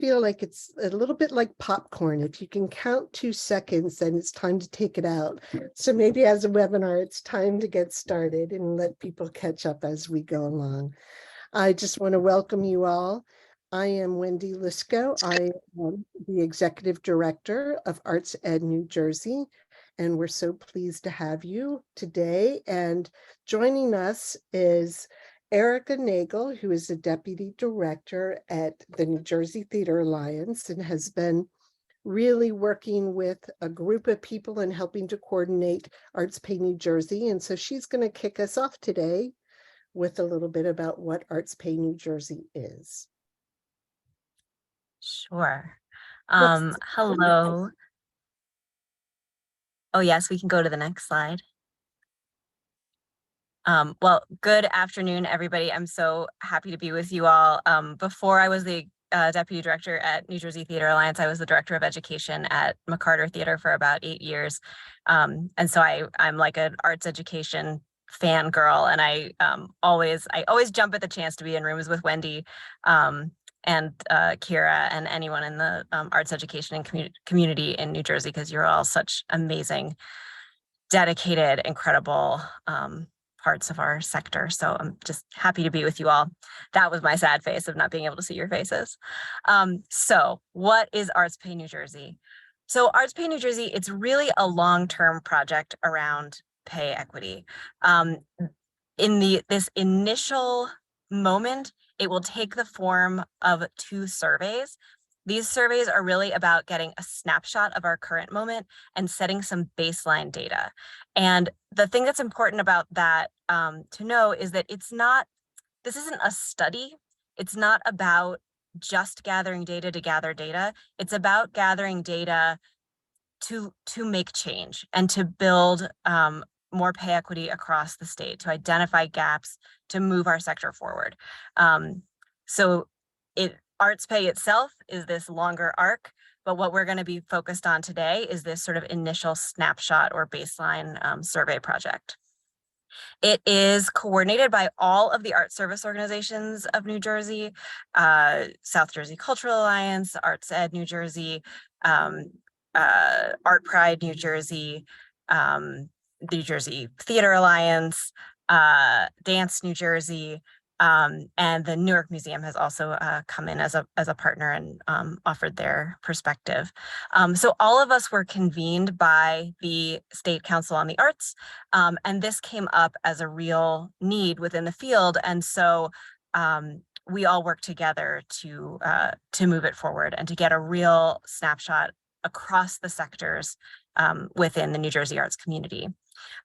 feel like it's a little bit like popcorn. If you can count 2 seconds, then it's time to take it out. So maybe as a webinar, it's time to get started and let people catch up as we go along. I just want to welcome you all. I am Wendy Lisco. I am the Executive Director of ArtsPride New Jersey, and we're so pleased to have you today. And joining us is Erica Nagel, who is the Deputy Director at the New Jersey Theater Alliance and has been really working with a group of people and helping to coordinate ArtsPay New Jersey. And so she's going to kick us off today with a little bit about what ArtsPay New Jersey is. Sure. Hello. Oh, yes, we can go to the next slide. Well, good afternoon, everybody. I'm so happy to be with you all. Before I was the Deputy Director at New Jersey Theater Alliance, I was the Director of Education at McCarter Theater for about 8 years. And so I'm like an arts education fangirl, and I always jump at the chance to be in rooms with Wendy and Kira and anyone in the arts education and community in New Jersey, because you're all such amazing, dedicated, incredible parts of our sector. So I'm just happy to be with you all. That was my sad face of not being able to see your faces. So what is ArtsPay New Jersey? So ArtsPay New Jersey, it's really a long-term project around pay equity. In this initial moment, it will take the form of 2 surveys. These surveys are really about getting a snapshot of our current moment and setting some baseline data. And the thing that's important about that to know is that this isn't a study. It's not about just gathering data to gather data. It's about gathering data to make change and to build more pay equity across the state, to identify gaps, to move our sector forward. So ArtsPay itself is this longer arc, but what we're going to be focused on today is this sort of initial snapshot or baseline survey project. It is coordinated by all of the art service organizations of New Jersey, South Jersey Cultural Alliance, ArtsEd New Jersey, ArtPride New Jersey, the New Jersey Theater Alliance, Dance New Jersey, and the Newark Museum has also come in as a partner and offered their perspective. So all of us were convened by the State Council on the Arts, and this came up as a real need within the field. And so we all worked together to move it forward and to get a real snapshot across the sectors within the New Jersey arts community.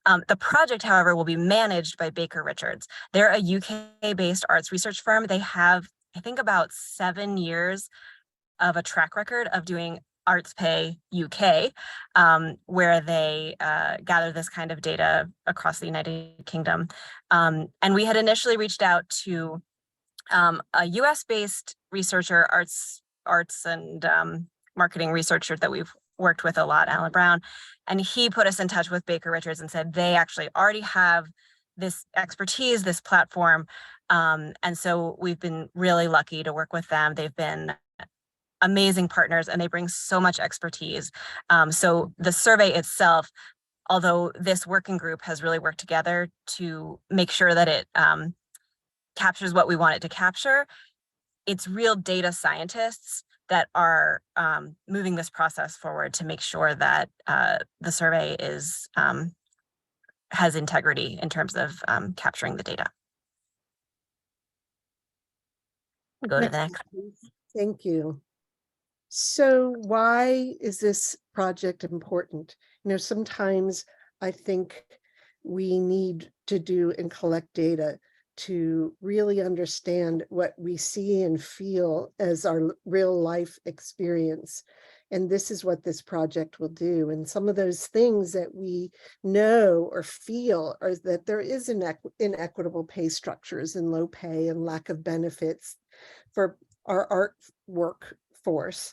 The project, however, will be managed by Baker Richards. They're a UK-based arts research firm. They have, I think, about 7 years of a track record of doing ArtsPay UK, where they gather this kind of data across the United Kingdom. And we had initially reached out to a US-based researcher, arts and marketing researcher that we've worked with a lot, Alan Brown, and he put us in touch with Baker Richards and said they actually already have this expertise, this platform, and so we've been really lucky to work with them. They've been amazing partners and they bring so much expertise. So the survey itself, although this working group has really worked together to make sure that it captures what we want it to capture, it's real data scientists that are moving this process forward to make sure that the survey has integrity in terms of capturing the data. Go to the next. Thank you. So why is this project important? You know, sometimes I think we need to do and collect data to really understand what we see and feel as our real life experience. And this is what this project will do. And some of those things that we know or feel are that there is inequitable pay structures and low pay and lack of benefits for our art workforce.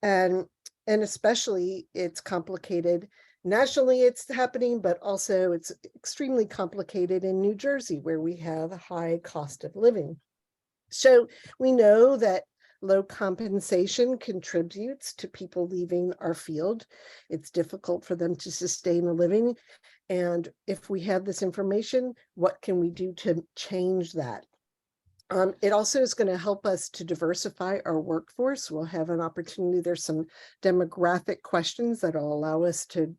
And especially it's complicated. Nationally, it's happening, but also it's extremely complicated in New Jersey, where we have a high cost of living. So we know that low compensation contributes to people leaving our field. It's difficult for them to sustain a living. And if we have this information, what can we do to change that? It also is going to help us to diversify our workforce. We'll have an opportunity. There's some demographic questions that will allow us to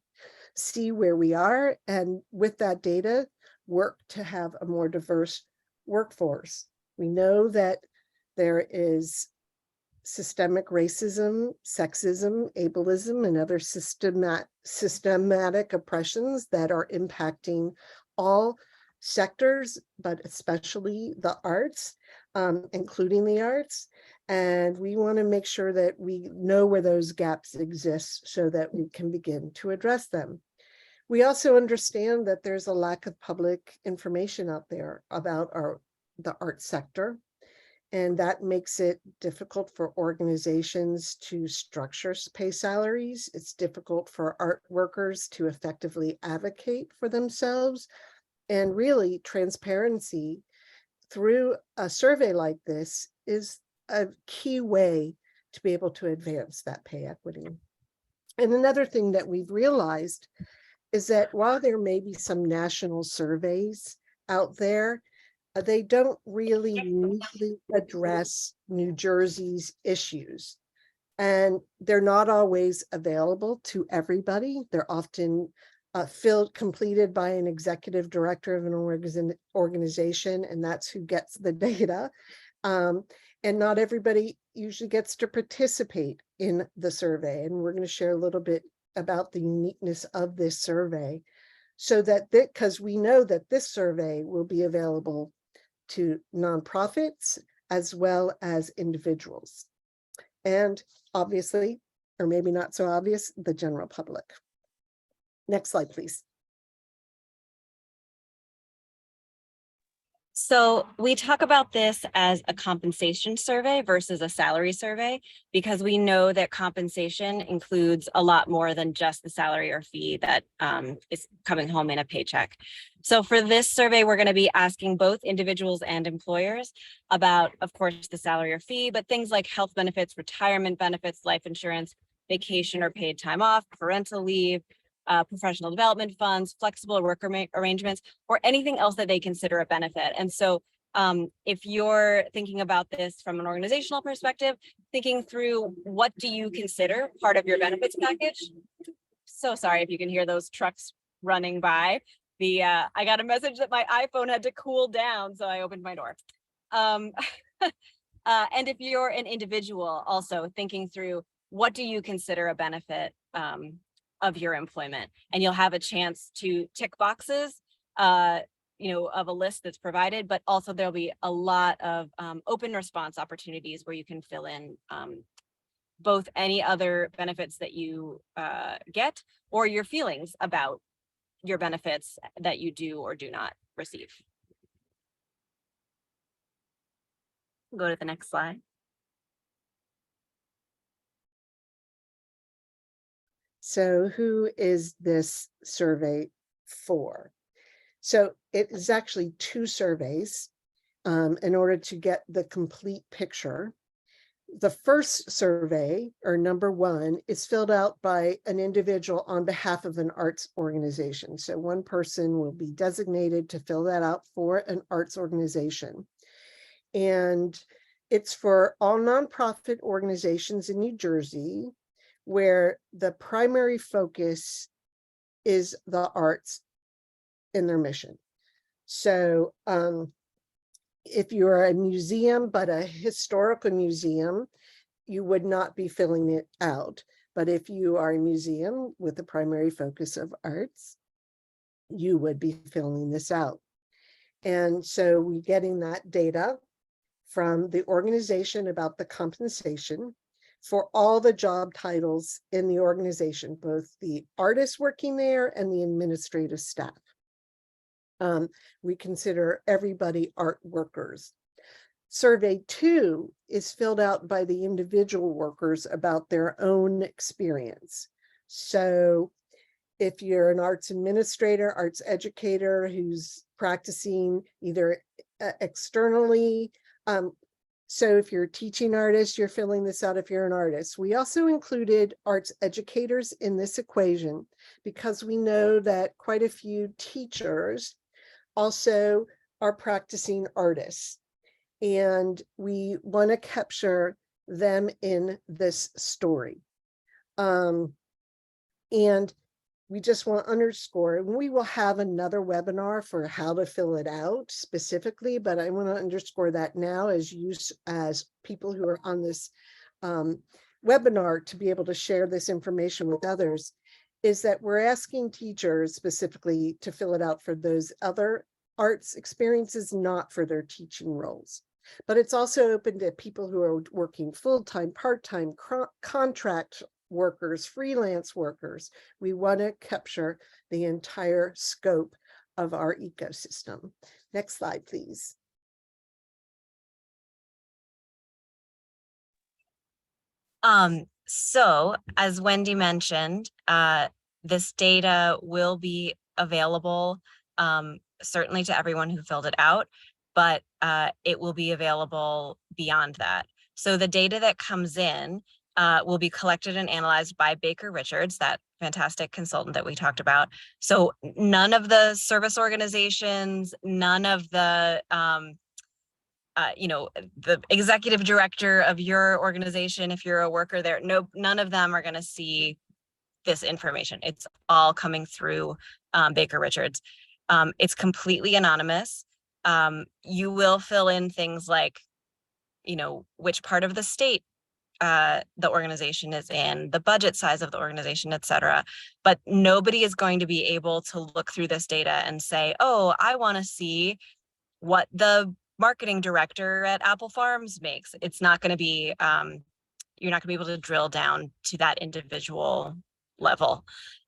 see where we are. And with that data, work to have a more diverse workforce. We know that there is systemic racism, sexism, ableism, and other systematic oppressions that are impacting all sectors, but especially the arts, including the arts. And we want to make sure that we know where those gaps exist so that we can begin to address them. We also understand that there's a lack of public information out there about the art sector. And that makes it difficult for organizations to structure pay salaries. It's difficult for art workers to effectively advocate for themselves. And really, transparency through a survey like this is a key way to be able to advance that pay equity. And another thing that we've realized is that while there may be some national surveys out there, they don't really neatly address New Jersey's issues. And they're not always available to everybody. They're often completed by an executive director of an organization, and that's who gets the data. And not everybody usually gets to participate in the survey. And we're going to share a little bit about the uniqueness of this survey, so that because we know that this survey will be available to nonprofits as well as individuals. And obviously, or maybe not so obvious, the general public. Next slide, please. So we talk about this as a compensation survey versus a salary survey, because we know that compensation includes a lot more than just the salary or fee that is coming home in a paycheck. So for this survey, we're going to be asking both individuals and employers about, of course, the salary or fee, but things like health benefits, retirement benefits, life insurance, vacation or paid time off, parental leave, professional development funds, flexible work arrangements, or anything else that they consider a benefit. And so if you're thinking about this from an organizational perspective, thinking through what do you consider part of your benefits package? So sorry if you can hear those trucks running by. I got a message that my iPhone had to cool down, so I opened my door. And if you're an individual, also thinking through what do you consider a benefit of your employment, and you'll have a chance to tick boxes, of a list that's provided, but also there'll be a lot of open response opportunities where you can fill in both any other benefits that you get or your feelings about your benefits that you do or do not receive. Go to the next slide. So who is this survey for? So it is actually two surveys in order to get the complete picture. The first survey, or number one, is filled out by an individual on behalf of an arts organization. So one person will be designated to fill that out for an arts organization. And it's for all nonprofit organizations in New Jersey, where the primary focus is the arts in their mission. So if you're a museum, but a historical museum, you would not be filling it out. But if you are a museum with the primary focus of arts, you would be filling this out. And so we're getting that data from the organization about the compensation for all the job titles in the organization, both the artists working there and the administrative staff. We consider everybody art workers. Survey 2 is filled out by the individual workers about their own experience. So if you're an arts administrator, arts educator who's practicing either externally So if you're a teaching artist, you're filling this out if you're an artist. We also included arts educators in this equation because we know that quite a few teachers also are practicing artists. And we want to capture them in this story. And we just want to underscore, and we will have another webinar for how to fill it out specifically, but I want to underscore that now as people who are on this webinar to be able to share this information with others, is that we're asking teachers specifically to fill it out for those other arts experiences, not for their teaching roles. But it's also open to people who are working full-time, part-time, contract workers, freelance workers. We want to capture the entire scope of our ecosystem. Next slide, please. So as Wendy mentioned, this data will be available certainly to everyone who filled it out, but it will be available beyond that. So the data that comes in will be collected and analyzed by Baker Richards, that fantastic consultant that we talked about. So none of the service organizations, none of the the executive director of your organization, if you're a worker there, none of them are going to see this information. It's all coming through Baker Richards. It's completely anonymous. You will fill in things like, which part of the state the organization is in, the budget size of the organization, et cetera. But nobody is going to be able to look through this data and say, oh, I want to see what the marketing director at Apple Farms makes. It's not going to be, you're not going to be able to drill down to that individual level.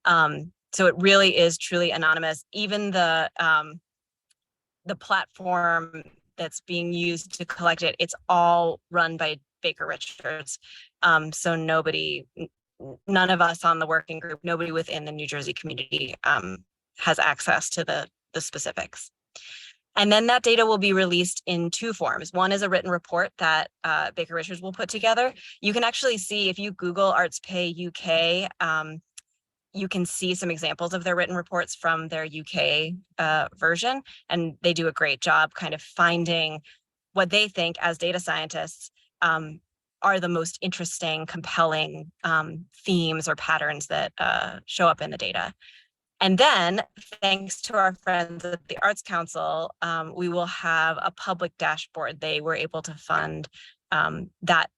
So it really is truly anonymous. Even the platform that's being used to collect it, it's all run by Baker Richards. So none of us on the working group, nobody within the New Jersey community has access to the specifics. And then that data will be released in two forms. One is a written report that Baker Richards will put together. You can actually see, if you Google ArtsPay UK, you can see some examples of their written reports from their UK version, and they do a great job kind of finding what they think as data scientists are the most interesting, compelling themes or patterns that show up in the data. And then, thanks to our friends at the Arts Council, we will have a public dashboard. They were able to fund that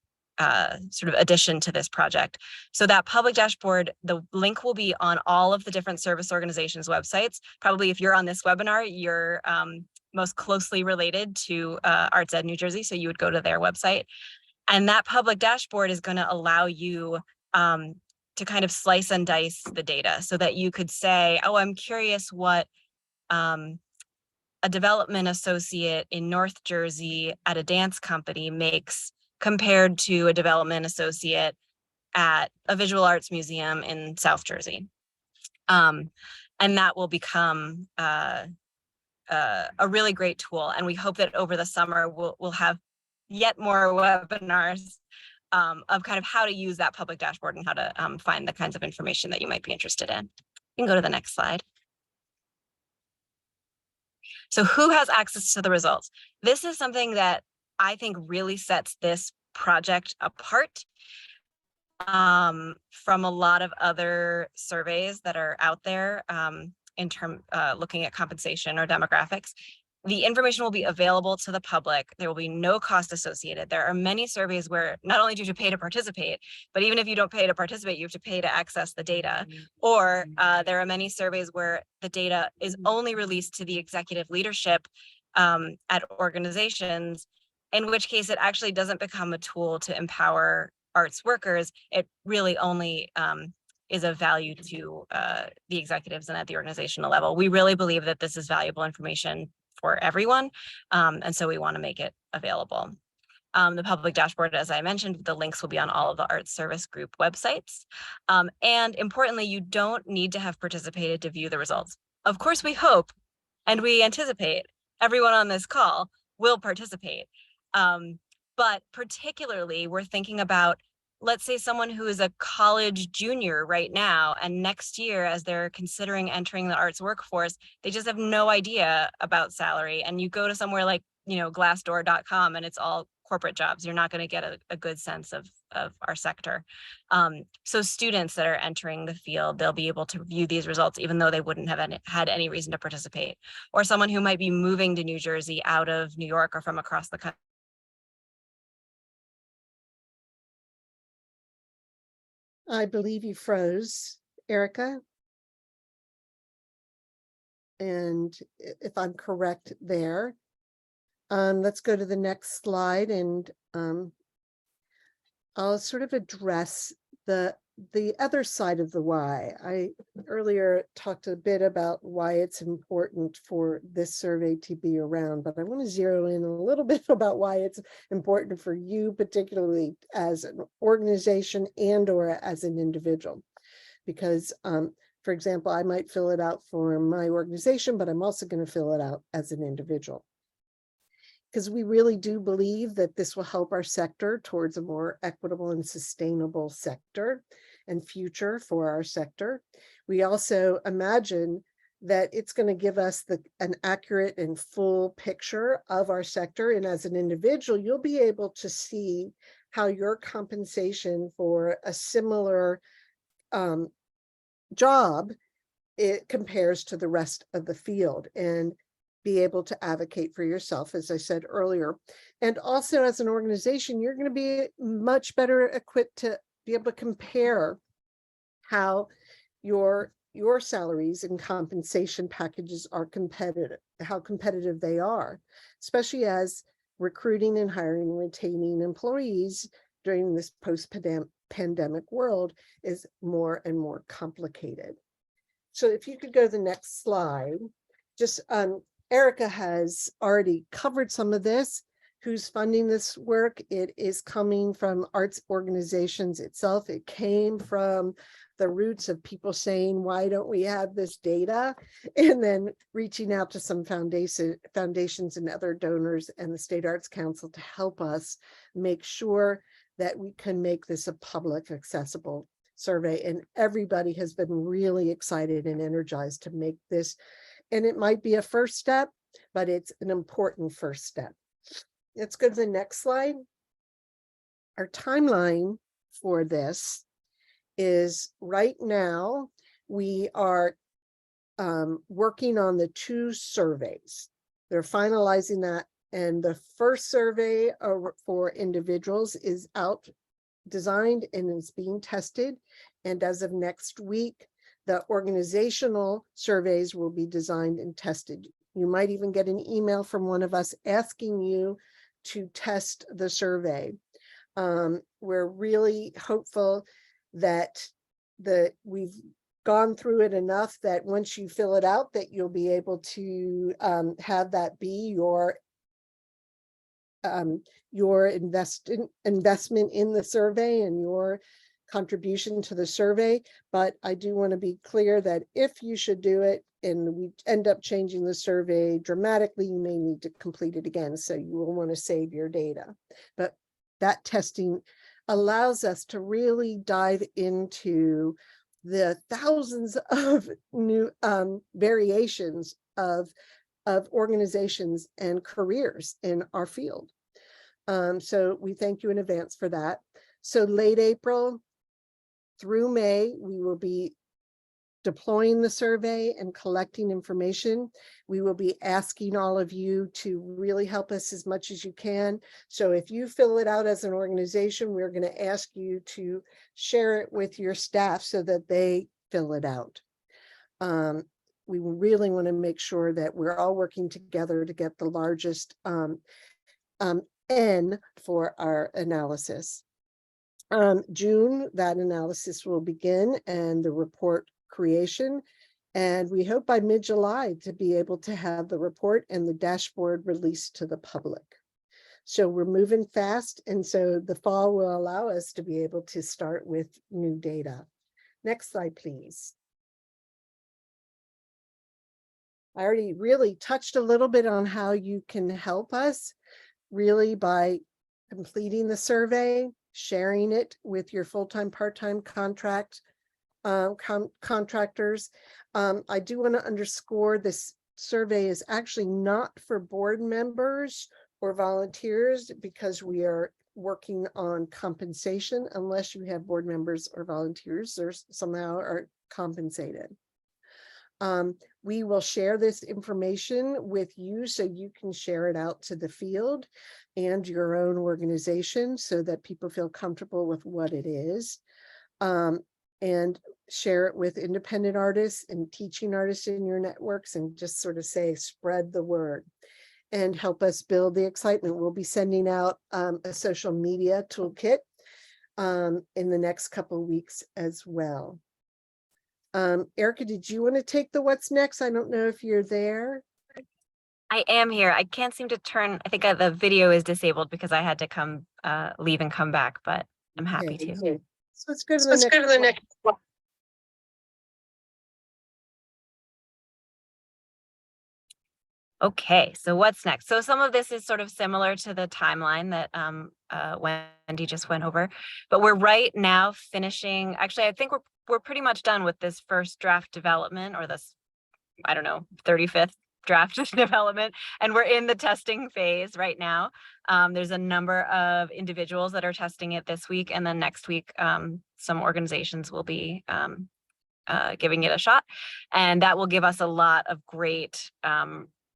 sort of addition to this project. So that public dashboard, the link will be on all of the different service organizations' websites. Probably if you're on this webinar, you're most closely related to ArtsEd New Jersey, so you would go to their website. And that public dashboard is going to allow you to kind of slice and dice the data so that you could say, oh, I'm curious what a development associate in North Jersey at a dance company makes compared to a development associate at a visual arts museum in South Jersey. And that will become a really great tool. And we hope that over the summer, we'll have yet more webinars of kind of how to use that public dashboard and how to find the kinds of information that you might be interested in. You can go to the next slide. So who has access to the results? This is something that I think really sets this project apart from a lot of other surveys that are out there looking at compensation or demographics. The information will be available to the public. There will be no cost associated. There are many surveys where not only do you have to pay to participate, but even if you don't pay to participate, you have to pay to access the data. Or there are many surveys where the data is only released to the executive leadership at organizations, in which case it actually doesn't become a tool to empower arts workers. It really only is of value to the executives and at the organizational level. We really believe that this is valuable information for everyone. And so we want to make it available. The public dashboard, as I mentioned, the links will be on all of the Arts Service Group websites. And importantly, you don't need to have participated to view the results. Of course, we hope and we anticipate everyone on this call will participate. But particularly, we're thinking about, let's say someone who is a college junior right now, and next year, as they're considering entering the arts workforce, they just have no idea about salary. And you go to somewhere like, glassdoor.com, and it's all corporate jobs. You're not going to get a good sense of our sector. So students that are entering the field, they'll be able to view these results, even though they wouldn't have had any reason to participate. Or someone who might be moving to New Jersey out of New York or from across the country. I believe you froze, Erica. And if I'm correct there, let's go to the next slide, and I'll sort of address the other side of the why. I earlier talked a bit about why it's important for this survey to be around, but I want to zero in a little bit about why it's important for you, particularly as an organization and or as an individual. Because, for example, I might fill it out for my organization, but I'm also going to fill it out as an individual. Because we really do believe that this will help our sector towards a more equitable and sustainable sector and future for our sector. We also imagine that it's going to give us an accurate and full picture of our sector. And as an individual, you'll be able to see how your compensation for a similar job, it compares to the rest of the field, and be able to advocate for yourself, as I said earlier. And also as an organization, you're going to be much better equipped to be able to compare how your salaries and compensation packages are competitive, how competitive they are, especially as recruiting and hiring and retaining employees during this post-pandemic world is more and more complicated. So if you could go to the next slide, just Erica has already covered some of this. Who's funding this work? It is coming from arts organizations itself. It came from the roots of people saying, why don't we have this data? And then reaching out to some foundations and other donors and the State Arts Council to help us make sure that we can make this a public accessible survey. And everybody has been really excited and energized to make this. And it might be a first step, but it's an important first step. Let's go to the next slide. Our timeline for this is right now, we are working on the 2 surveys. They're finalizing that. And the first survey for individuals is out, designed, and is being tested. And as of next week, the organizational surveys will be designed and tested. You might even get an email from one of us asking you to test the survey. We're really hopeful that we've gone through it enough that once you fill it out, that you'll be able to have that be your investment in the survey and your contribution to the survey. But I do want to be clear that if you should do it and we end up changing the survey dramatically, you may need to complete it again. So you will want to save your data. But that testing allows us to really dive into the thousands of new variations of organizations and careers in our field. So we thank you in advance for that. So late April through May, we will be deploying the survey and collecting information. We will be asking all of you to really help us as much as you can. So if you fill it out as an organization, we're going to ask you to share it with your staff so that they fill it out. We really want to make sure that we're all working together to get the largest N for our analysis. June, that analysis will begin and the report creation. And we hope by mid-July to be able to have the report and the dashboard released to the public. So we're moving fast. And so the fall will allow us to be able to start with new data. Next slide, please. I already really touched a little bit on how you can help us really by completing the survey, sharing it with your full-time, part-time contractors. I do want to underscore this survey is actually not for board members or volunteers, because we are working on compensation unless you have board members or volunteers or somehow are compensated. We will share this information with you so you can share it out to the field and your own organization so that people feel comfortable with what it is. And share it with independent artists and teaching artists in your networks, and just sort of say, spread the word and help us build the excitement. We'll be sending out a social media toolkit in the next couple of weeks as well. Erica, did you want to take the what's next? I don't know if you're there. I am here. I can't seem to turn, I think the video is disabled because I had to come leave and come back, but I'm happy to. So let's go to the next one. Okay, so what's next? So some of this is sort of similar to the timeline that Wendy just went over, but we're right now finishing. Actually, I think we're pretty much done with this first draft development, or this, I don't know, 35th draft development, and we're in the testing phase right now. There's a number of individuals that are testing it this week, and then next week some organizations will be giving it a shot, and that will give us a lot of great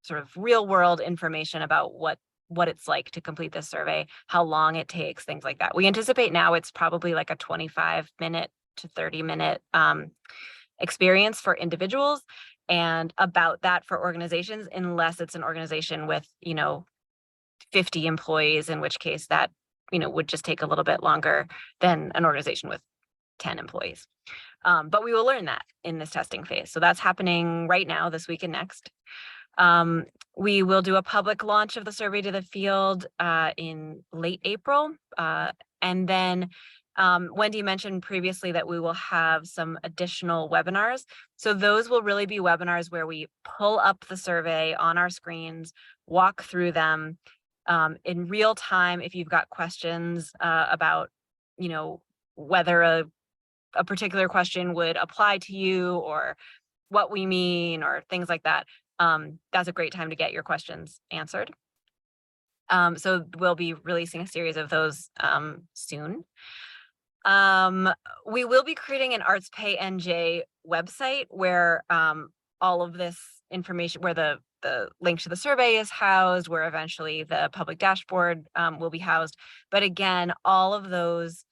sort of real world information about what it's like to complete this survey, how long it takes, things like that. We anticipate now it's probably like a 25-minute to 30-minute experience for individuals, and about that for organizations, unless it's an organization with, 50 employees, in which case that, would just take a little bit longer than an organization with 10 employees. But we will learn that in this testing phase. So that's happening right now, this week and next. We will do a public launch of the survey to the field in late April. And then Wendy mentioned previously that we will have some additional webinars. So those will really be webinars where we pull up the survey on our screens, walk through them in real time. If you've got questions about, whether a particular question would apply to you, or what we mean, or things like that, that's a great time to get your questions answered. So we'll be releasing a series of those soon. We will be creating an ArtsPay NJ website where all of this information, where the link to the survey is housed, where eventually the public dashboard will be housed. But again, all of those,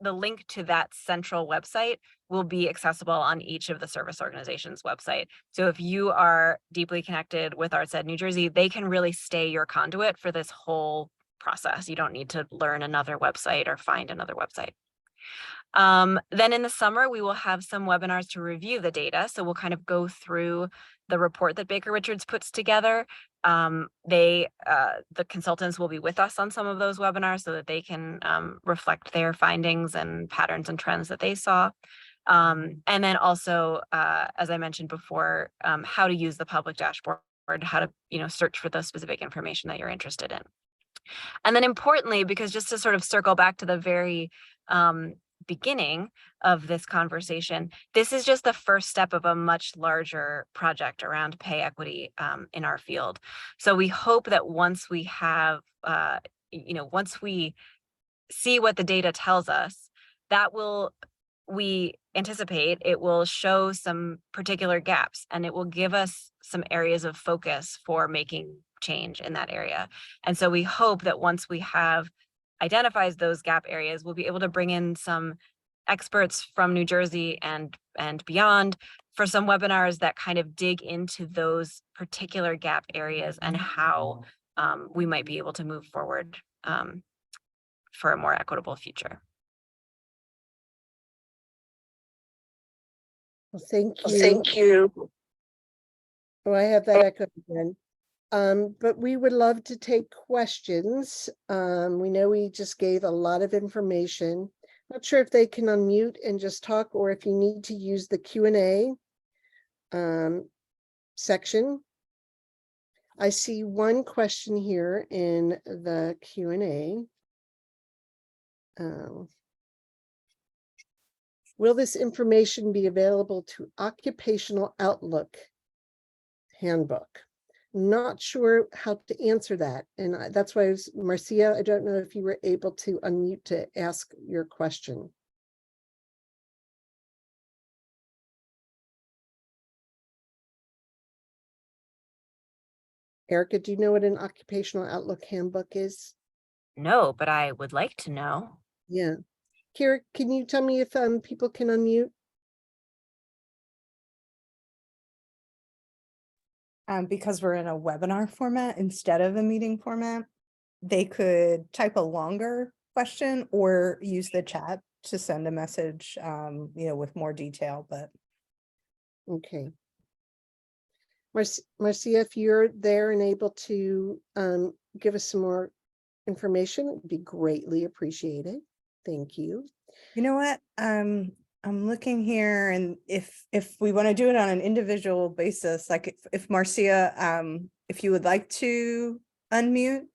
the link to that central website will be accessible on each of the service organizations' website. So if you are deeply connected with ArtsEd New Jersey, they can really stay your conduit for this whole process. You don't need to learn another website or find another website. Then in the summer, we will have some webinars to review the data. So we'll kind of go through the report that Baker Richards puts together. The consultants will be with us on some of those webinars so that they can reflect their findings and patterns and trends that they saw. And then also, as I mentioned before, how to use the public dashboard, how to search for the specific information that you're interested in. And then importantly, because just to sort of circle back to the very beginning of this conversation, this is just the first step of a much larger project around pay equity in our field. So we hope that once we have, once we see what the data tells us, we anticipate it will show some particular gaps, and it will give us some areas of focus for making change in that area. And so we hope that once we have identified those gap areas, we'll be able to bring in some experts from New Jersey and beyond for some webinars that kind of dig into those particular gap areas and how we might be able to move forward for a more equitable future. Well, thank you. Thank you. Oh, I have that echo again. But we would love to take questions. We know we just gave a lot of information. Not sure if they can unmute and just talk, or if you need to use the Q&A section. I see one question here in the Q&A. Will this information be available to Occupational Outlook handbook? Not sure how to answer that. And that's why Marcia, I don't know if you were able to unmute to ask your question. Erica, do you know what an Occupational Outlook handbook is? No, but I would like to know. Yeah. Kira, can you tell me if people can unmute? Because we're in a webinar format instead of a meeting format, they could type a longer question or use the chat to send a message, with more detail, but. Okay. Marcia, if you're there and able to give us some more information, it would be greatly appreciated. Thank you. You know what? I'm looking here, and if we want to do it on an individual basis, like if Marcia, if you would like to unmute,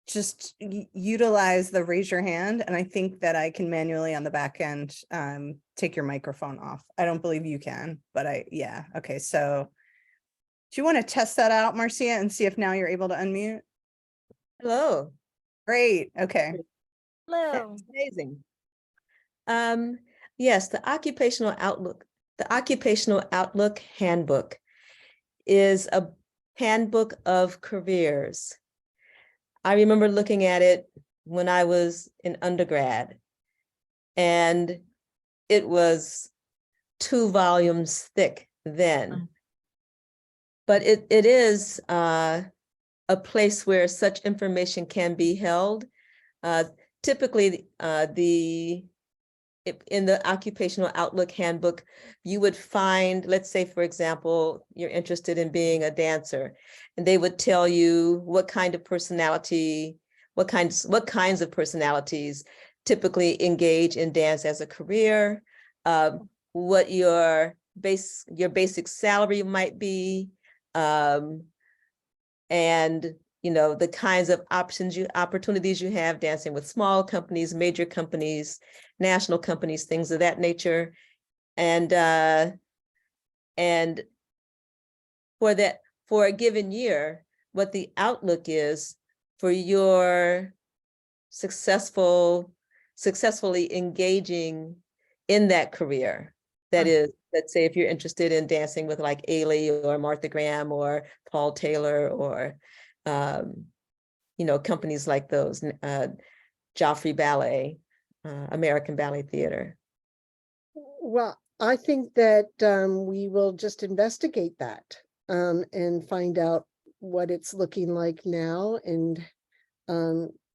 just utilize the raise your hand, and I think that I can manually on the back end take your microphone off. I don't believe you can, but yeah. Okay, so do you want to test that out, Marcia, and see if now you're able to unmute? Hello. Great. Okay. Hello. That's amazing. Yes, the Occupational Outlook Handbook is a handbook of careers. I remember looking at it when I was in undergrad, and it was 2 volumes thick then. But it is a place where such information can be held. Typically, in the Occupational Outlook Handbook, you would find, let's say, for example, you're interested in being a dancer, and they would tell you what kind of personality, what kinds of personalities typically engage in dance as a career, what your basic salary might be, and the kinds of opportunities you have dancing with small companies, major companies, national companies, things of that nature. And for a given year, what the outlook is for your successfully engaging in that career. That is, let's say if you're interested in dancing with like Ailey or Martha Graham or Paul Taylor or companies like those, Joffrey Ballet, American Ballet Theater. Well, I think that we will just investigate that and find out what it's looking like now, and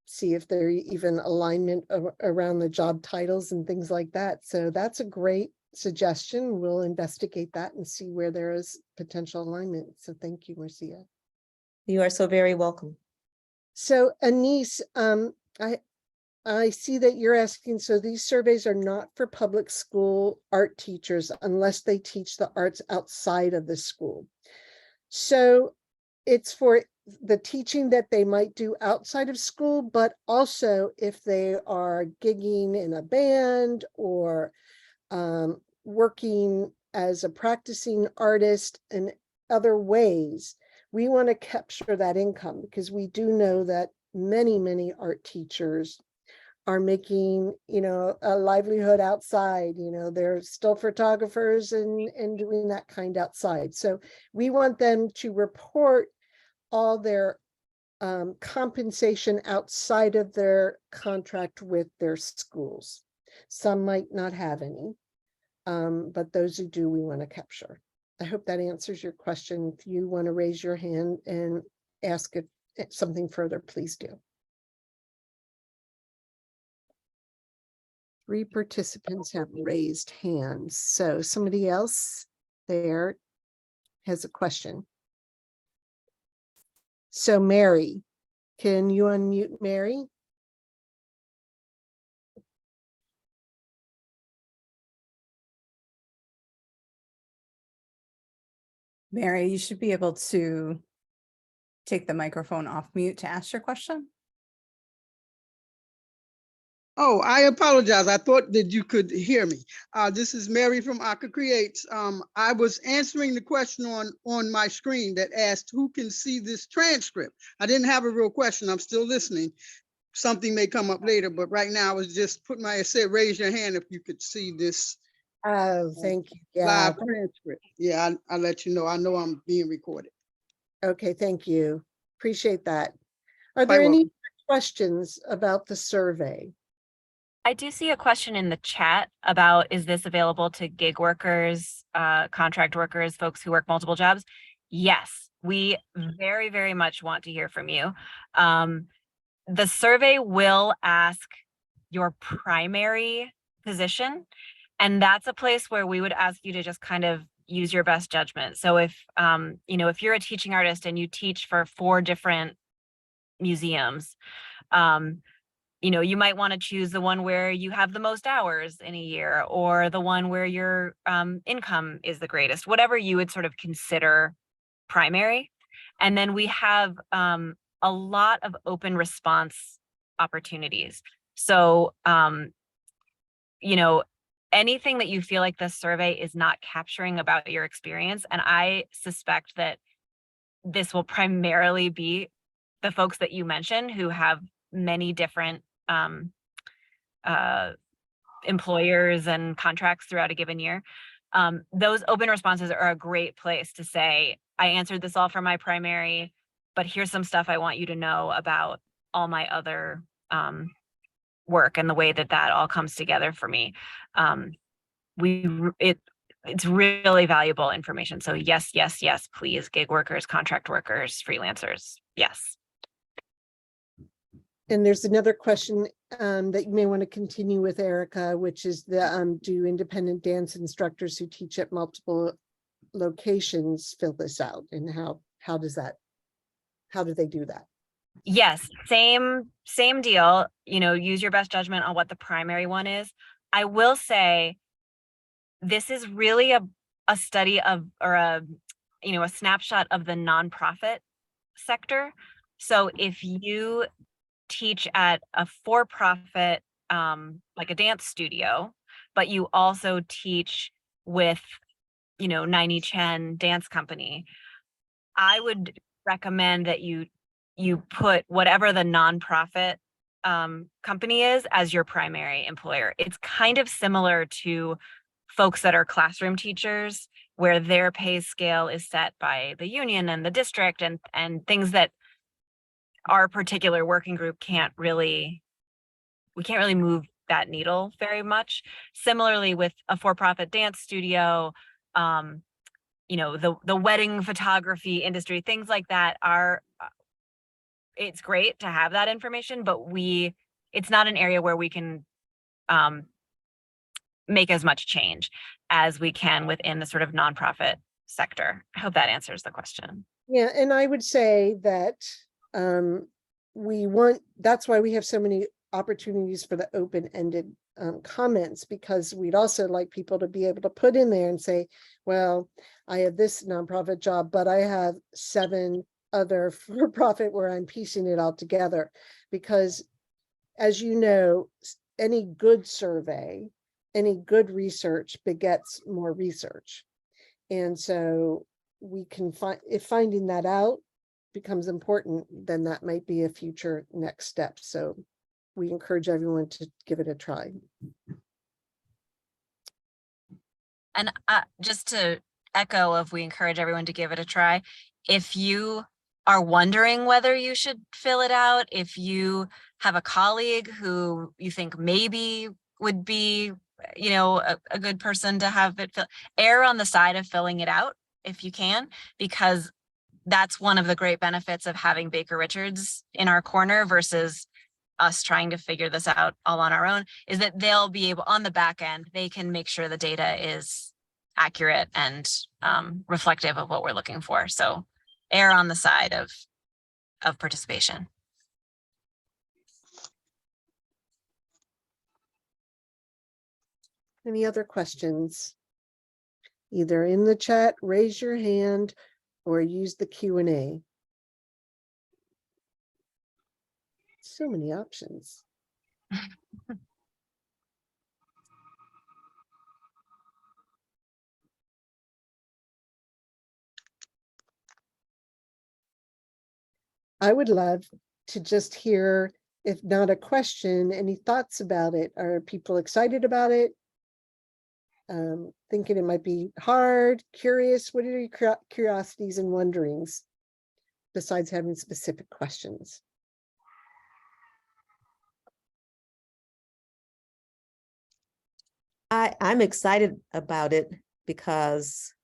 see if there even alignment around the job titles and things like that. So that's a great suggestion. We'll investigate that and see where there is potential alignment. So thank you, Marcia. You are so very welcome. So Anise, I see that you're asking, so these surveys are not for public school art teachers unless they teach the arts outside of the school. So it's for the teaching that they might do outside of school, but also if they are gigging in a band or working as a practicing artist in other ways, we want to capture that income, because we do know that many art teachers are making, a livelihood outside. They're still photographers and doing that kind outside. So we want them to report all their compensation outside of their contract with their schools. Some might not have any, but those who do, we want to capture. I hope that answers your question. If you want to raise your hand and ask if something further, please do. 3 participants have raised hands. So somebody else there has a question. So Mary, can you unmute Mary? Mary, you should be able to take the microphone off mute to ask your question. Oh, I apologize. I thought that you could hear me. This is Mary from Aka Creates. I was answering the question on my screen that asked who can see this transcript. I didn't have a real question. I'm still listening. Something may come up later, but right now I was just putting it said, raise your hand if you could see this Oh, thank you. Yeah. live transcript. Yeah, I'll let you know. I know I'm being recorded. Okay, thank you. Appreciate that. Are Quite there any welcome. questions about the survey? I do see a question in the chat about, is this available to gig workers, contract workers, folks who work multiple jobs? Yes, we very, very much want to hear from you. The survey will ask your primary position, and that's a place where we would ask you to just kind of use your best judgment. So if, if you're a teaching artist and you teach for 4 different museums, you might want to choose the one where you have the most hours in a year, or the one where your income is the greatest, whatever you would sort of consider primary. And then we have a lot of open response opportunities. So, anything that you feel like the survey is not capturing about your experience, and I suspect that this will primarily be the folks that you mentioned who have many different employers and contracts throughout a given year. Those open responses are a great place to say, I answered this all for my primary, but here's some stuff I want you to know about all my other work and the way that that all comes together for me. It's really valuable information. So yes, yes, yes, please, gig workers, contract workers, freelancers, yes. And there's another question that you may want to continue with, Erica, which is the do independent dance instructors who teach at multiple locations fill this out, and how do they do that? Yes, same deal. Use your best judgment on what the primary one is. I will say this is really a study of, or a snapshot of the nonprofit sector. So if you teach at a for-profit, like a dance studio, but you also teach with, 90 dance company, I would recommend that you put whatever the nonprofit company is as your primary employer. It's kind of similar to folks that are classroom teachers, where their pay scale is set by the union and the district, and things that our particular working group can't really move that needle very much. Similarly with a for-profit dance studio, the wedding photography industry, things like that it's great to have that information, but it's not an area where we can make as much change as we can within the sort of nonprofit sector. I hope that answers the question. Yeah, and I would say that that's why we have so many opportunities for the open-ended comments, because we'd also like people to be able to put in there and say, well, I have this nonprofit job, but I have 7 other for-profit where I'm piecing it all together. Because as you know, any good survey, any good research begets more research. And so we can find, if finding that out becomes important, then that might be a future next step. So we encourage everyone to give it a try. And just to echo of, we encourage everyone to give it a try. If you are wondering whether you should fill it out, if you have a colleague who you think maybe would be, a good person to have it err on the side of filling it out if you can, because that's one of the great benefits of having Baker Richards in our corner versus us trying to figure this out all on our own, is that they'll be able, on the back end, they can make sure the data is accurate and reflective of what we're looking for. So err on the side of participation. Any other questions? Either in the chat, raise your hand, or use the Q&A. So many options. I would love to just hear, if not a question, any thoughts about it. Are people excited about it? Thinking it might be hard, curious? What are your curiosities and wonderings besides having specific questions? I'm excited about it because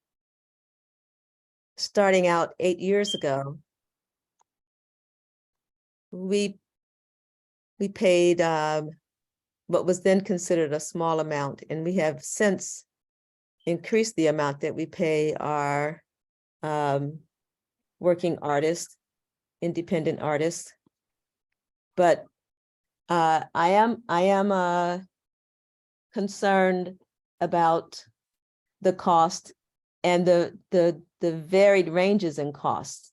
starting out 8 years ago, we paid what was then considered a small amount, and we have since increased the amount that we pay our working artists, independent artists. But I am concerned about the cost and the varied ranges in costs.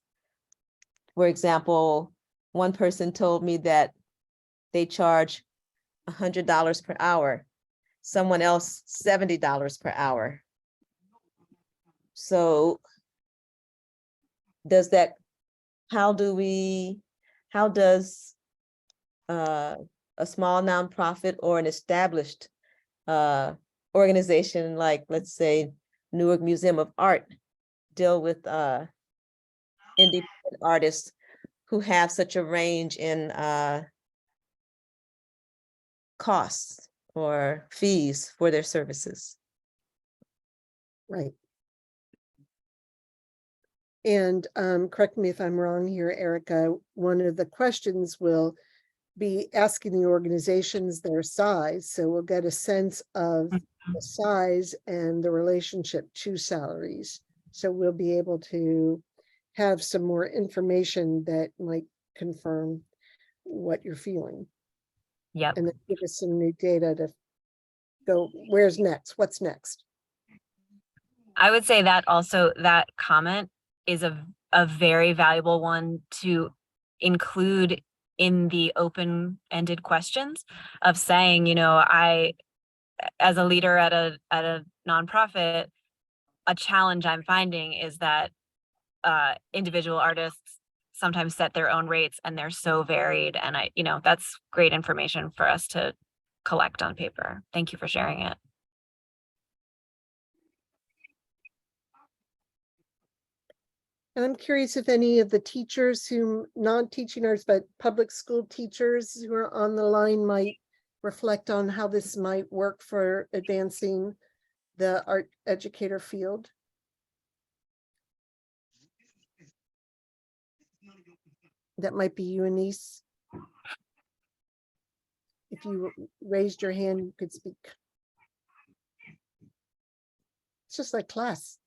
For example, one person told me that they charge $100 per hour, someone else $70 per hour. So does that, how does a small nonprofit or an established organization like, let's say, Newark Museum of Art deal with independent artists who have such a range in costs or fees for their services? Right. And correct me if I'm wrong here, Erica, one of the questions will be asking the organizations their size. So we'll get a sense of the size and the relationship to salaries. So we'll be able to have some more information that might confirm what you're feeling. Yep. And then give us some new data to go, where's next? What's next? I would say that also that comment is a very valuable one to include in the open-ended questions of saying, you know, I, as a leader at a nonprofit, a challenge I'm finding is that individual artists sometimes set their own rates and they're so varied. And I, you know, that's great information for us to collect on paper. Thank you for sharing it. And I'm curious if any of the teachers who, non-teaching arts, but public school teachers who are on the line might reflect on how this might work for advancing the art educator field. That might be you, Anise. If you raised your hand, you could speak. It's just like class.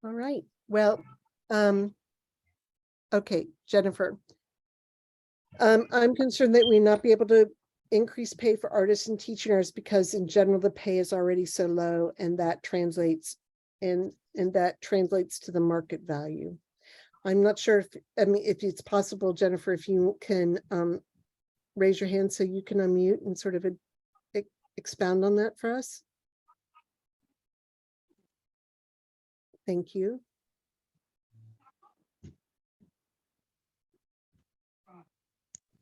All right, well, okay, Jennifer. I'm concerned that we not be able to increase pay for artists and teaching artists because in general, the pay is already so low and that translates and that translates to the market value. I'm not sure if, I mean, if it's possible, Jennifer, if you can raise your hand so you can unmute and sort of expound on that for us. Thank you.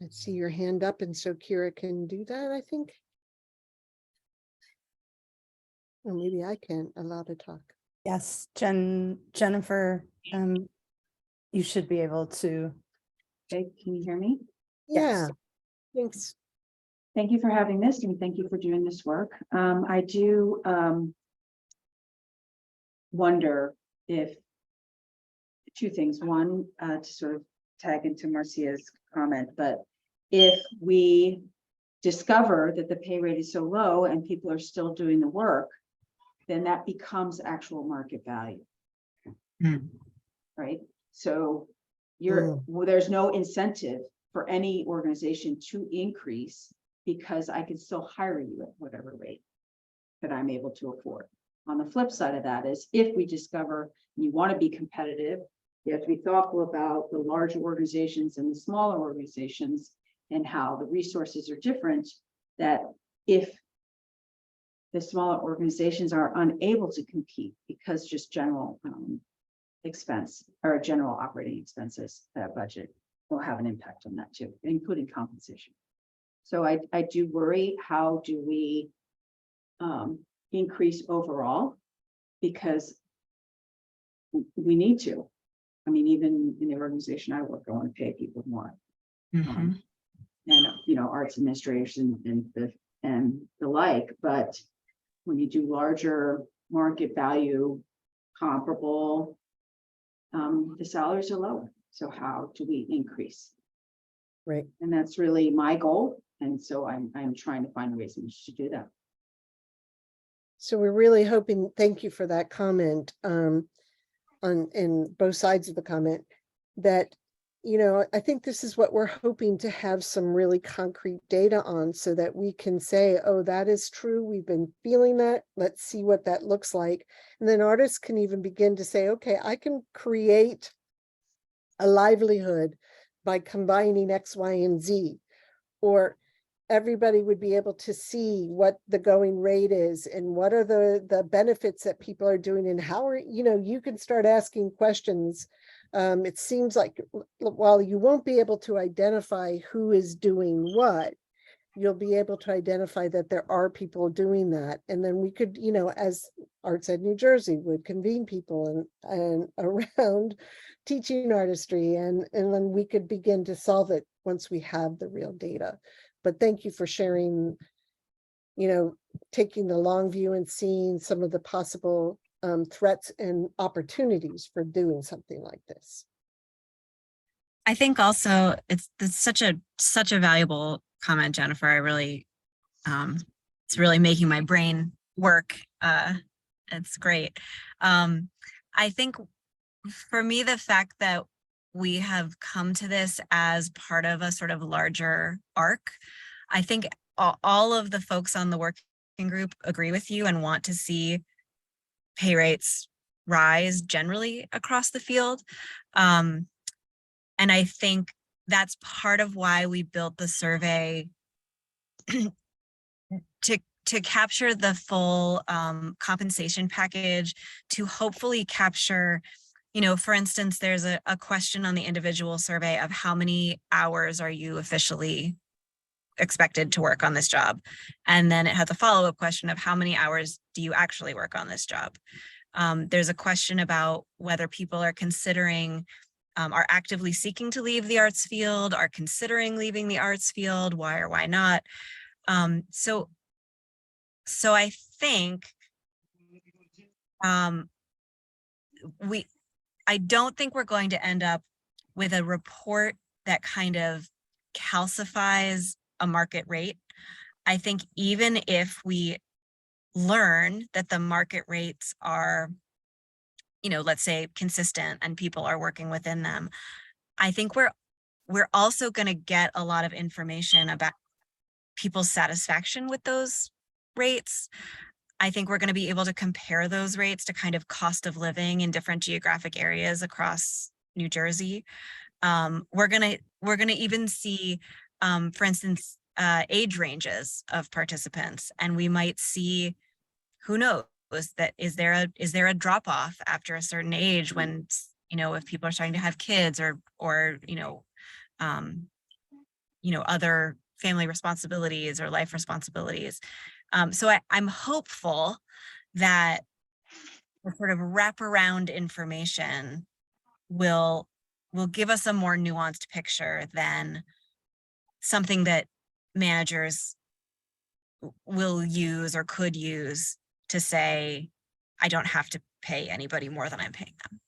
I see your hand up, and so Kira can do that, I think. Or maybe I can allow to talk. Yes, Jennifer, you should be able to. Okay, can you hear me? Yeah, thanks. Thank you for having this and thank you for doing this work. I do wonder if two things. One, to sort of tag into Marcia's comment, but if we discover that the pay rate is so low and people are still doing the work, then that becomes actual market value. Right? So well, there's no incentive for any organization to increase because I can still hire you at whatever rate. that I'm able to afford. On the flip side of that is if we discover you want to be competitive, you have to be thoughtful about the large organizations and the smaller organizations and how the resources are different, that if the smaller organizations are unable to compete because just general expense or general operating expenses, that budget will have an impact on that too, including compensation. So I do worry, how do we increase overall? Because we need to. I mean, even in the organization I work, I want to pay people more. And you know, arts administration and the like, but when you do larger market value comparable, the salaries are lower. So how do we increase? Right. And that's really my goal. And so I'm trying to find ways in which to do that. So we're really hoping, thank you for that comment, in both sides of the comment, that, you know, I think this is what we're hoping to have some really concrete data on, so that we can say, oh, that is true. We've been feeling that. Let's see what that looks like. And then artists can even begin to say, okay, I can create a livelihood by combining X, Y, and Z, or everybody would be able to see what the going rate is and what are the benefits that people are doing, and how are, you know, you can start asking questions. It seems like while you won't be able to identify who is doing what, you'll be able to identify that there are people doing that. And then we could, you know, as ArtPride New Jersey would convene people and around teaching artistry, and then we could begin to solve it once we have the real data. But thank you for sharing, you know, taking the long view and seeing some of the possible threats and opportunities for doing something like this. I think also it's such a valuable comment, Jennifer. I really, it's really making my brain work. It's great. I think for me, the fact that we have come to this as part of a sort of larger arc, I think all of the folks on the working group agree with you and want to see pay rates rise generally across the field. And I think that's part of why we built the survey to capture the full compensation package, to hopefully capture, you know, for instance, there's a question on the individual survey of how many hours are you officially expected to work on this job? And then it has a follow-up question of how many hours do you actually work on this job? There's a question about whether people are considering, are actively seeking to leave the arts field, are considering leaving the arts field, why or why not? So I think I don't think we're going to end up with a report that kind of calcifies a market rate. I think even if we learn that the market rates are, you know, let's say consistent and people are working within them, I think we're also going to get a lot of information about people's satisfaction with those rates. I think we're going to be able to compare those rates to kind of cost of living in different geographic areas across New Jersey. We're gonna even see, for instance, age ranges of participants, and we might see, who knows, that is there a drop off after a certain age when, you know, if people are starting to have kids or you know, other family responsibilities or life responsibilities. So I'm hopeful that the sort of wraparound information will give us a more nuanced picture than something that managers will use or could use to say, I don't have to pay anybody more than I'm paying them.